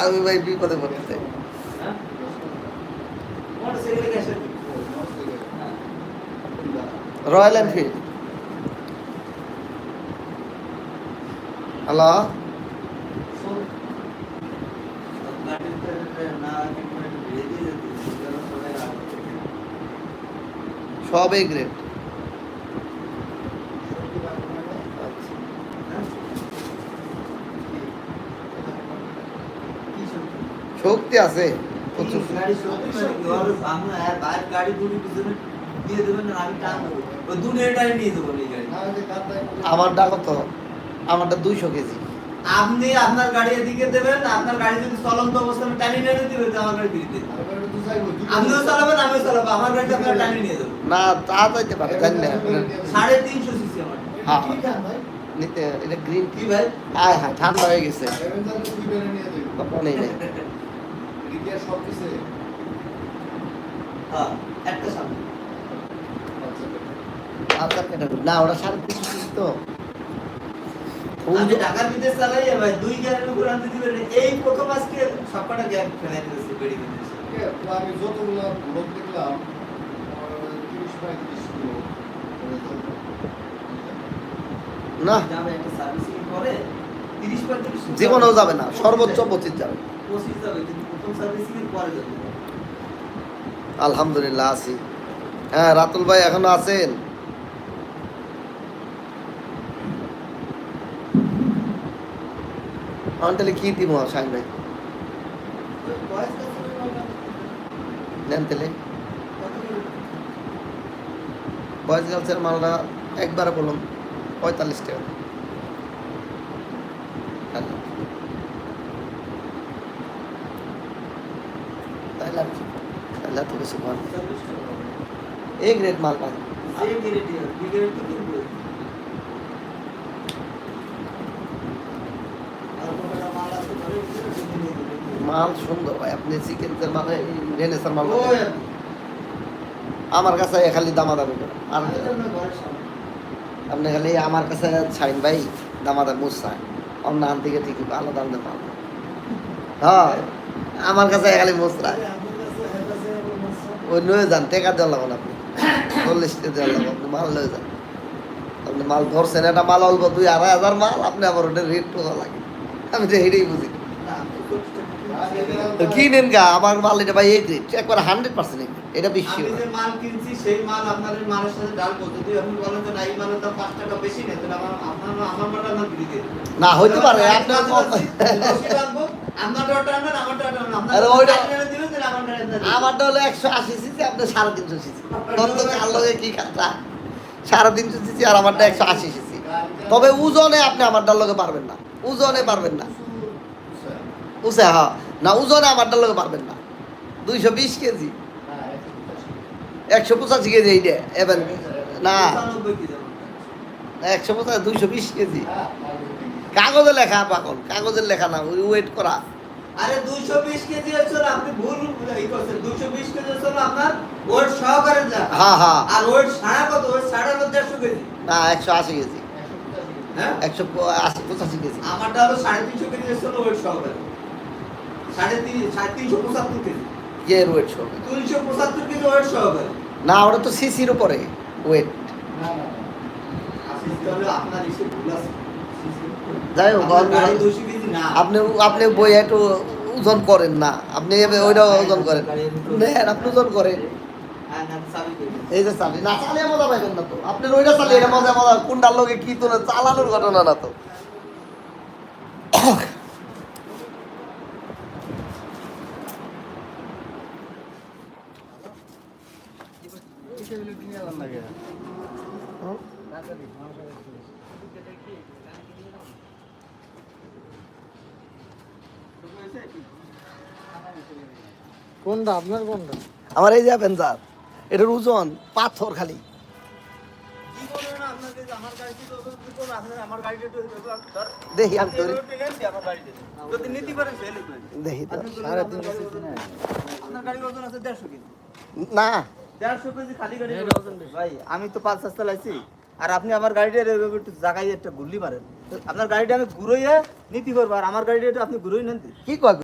আমি ভাই বিপদে পড়তে। Royal Enfield. হ্যালো, সবই গ্রেট। শক্তি আছে প্রচুর। আমার ডাকো তো, আমারটা 200 কেজি। আপনি আপনার গাড়ি এদিকে দেবেন, আপনার গাড়ি যদি চলন্ত অবস্থায় টানি নিয়ে দিবেন আমার গাড়ি দিতে। আপনিও চালাবেন আমিও চালাবো, আমার গাড়িটা আপনারা টানি নিয়ে যাবেন। না তা যাইতে পারে, জানি না। 350 সিসি আমার। হ্যাঁ নিতে এটা গ্রিন কি ভাই? হ্যাঁ হ্যাঁ ঠান্ডা হয়ে গেছে। নেই নেই হ্যাঁ একটা সামনে। না ওটা 350 কেজি তো। আমি ঢাকার বিদেশ চালাই ভাই, 2 গ্যারের উপর আনতে দিবেন। এই প্রথম আজকে সবকটা গ্যাপ ফেলাই দিয়েছে বেড়ি দিয়েছে। আমি যতগুলো ব্লগ দেখলাম 30-35 কিলো না যাবে একটা সার্ভিসিং করে 30-35 জীবনেও যাবে না, সর্বোচ্চ 25 যাবে। 25 যাবে, কিন্তু প্রথম সার্ভিসিং এর পরে যাবে। আলহামদুলিল্লাহ আছি। হ্যাঁ রাতুল ভাই এখনো আছেন? তাহলে কি দিব শাহিন ভাই? নেন তাহলে বয়েজ গার্লসের মালটা একবারে বলুন 45 টাকা। তাহলে আর কি, তাহলে আর তো বেশি মাল এ গ্রেড মাল পান। সেই গ্যারেন্টি আর বি গ্যারেন্টি কিনবো। আর কোনটা মাল আছে ধরে মাল সুন্দর ভাই, আপনি চিকেনের মাল রেনেসার মাল ওই আমার কাছে খালি দামাদামি করে। আর ঘরের সামনে আপনি খালি আমার কাছে শাহিন ভাই দামাদামি মুসায় অন্য আন থেকে ঠিকই আলাদা আলাদা পাল। হ্যাঁ আমার কাছে খালি মুসরায় ওই নয়ে যান, টেকা দেওয়া লাগবেন আপনি 40 টাকা দেওয়া লাগবে, আপনি মাল লয়ে যান। আপনি মাল ধরছেন, একটা মাল অল্প 2-2.5 মাল, আপনি আবার ওটা রেট টোকা লাগে। আমি তো এটাই বুঝি। কি নেন গা আমার মাল এটা ভাই এই গ্রেড একবার 100% এটা বিশ্ব। আমি যে মাল কিনছি সেই মাল আপনাদের মালের সাথে ডাল করতে যদি আপনি বলেন যে না এই মালের দাম 5 টাকা বেশি নেই, তাহলে আমার মালটা না বিক্রি দিয়ে দেন। না হইতে পারে আপনার আপনার ডট আনবেন, আমার ডট আনবেন, আরে ওইটা দিবেন তাহলে আমার ডট আনবেন। আমারটা হলো 180 সিসি, আপনার 350 সিসি। তত কার লগে কি খাতা 350 সিসি আর আমারটা 180 সিসি। তবে ওজনে আপনি আমারটার লগে পারবেন না, ওজনে পারবেন না। উসে হ্যাঁ না ওজনে আমারটার লগে পারবেন না। 220 কেজি 185 কেজি এইটা এবার না 95 কি জানো 150 220 কেজি কাগজে লেখা পাগল, কাগজের লেখা না, ওয়েট করা। আরে 220 কেজি হচ্ছে আপনি ভুল ই করছেন। 220 কেজি হচ্ছে আপনার ওয়েট সহকারে যা। হ্যাঁ হ্যাঁ আর ওয়েট সাড়া কত? ওয়েট সাড়া হলো 150 কেজি। না 180 কেজি, হ্যাঁ 185 কেজি। আমারটা হলো 350 কেজি হচ্ছে ওয়েট সহকারে। 375 কেজি। কে ওয়েট শো 375 কেজি ওয়েট সহকারে। না ওটা তো সিসির উপরে ওয়েট। আসলে তাহলে আপনার এসে ভুল আছে। যাই হোক গাড়ি 200 কেজি না। আপনি আপনি বই একটু ওজন করেন না, আপনি ওইটা ওজন করেন নেন, আপনি ওজন করেন। হ্যাঁ না চাবি কই। এই যে চালি না চালিয়ে মজা পাইবেন না তো, আপনি ওইটা চালিয়ে এটা মজা মজা কোনটার লোকে কি তো না চালানোর ঘটনা না তো। কোনটা আপনার কোনটা? আমার এই যে অ্যাভেঞ্জার, এটার ওজন পাথর খালি। কি বলবো না আপনাকে যে আমার গাড়িতে তো ওজন দিতে হবে, আপনার আমার গাড়িতে তো ধর দেখি আমি তোর আমার গাড়িতে যদি নিতে পারেন ফেলে দেন। দেখি তো 350 সিসি না। আপনার গাড়ির ওজন আছে 150 কেজি। না 150 কেজি খালি গাড়ির ওজন ভাই, আমি তো 5 রাস্তা লাইছি আর আপনি আমার গাড়িটা এভাবে একটু জায়গায় একটা গুল্লি মারেন, আপনার গাড়িটা আমি ঘুরোইয়া নিতে পারবো আর আমার গাড়িটা আপনি ঘুরোই নেন। কি কয়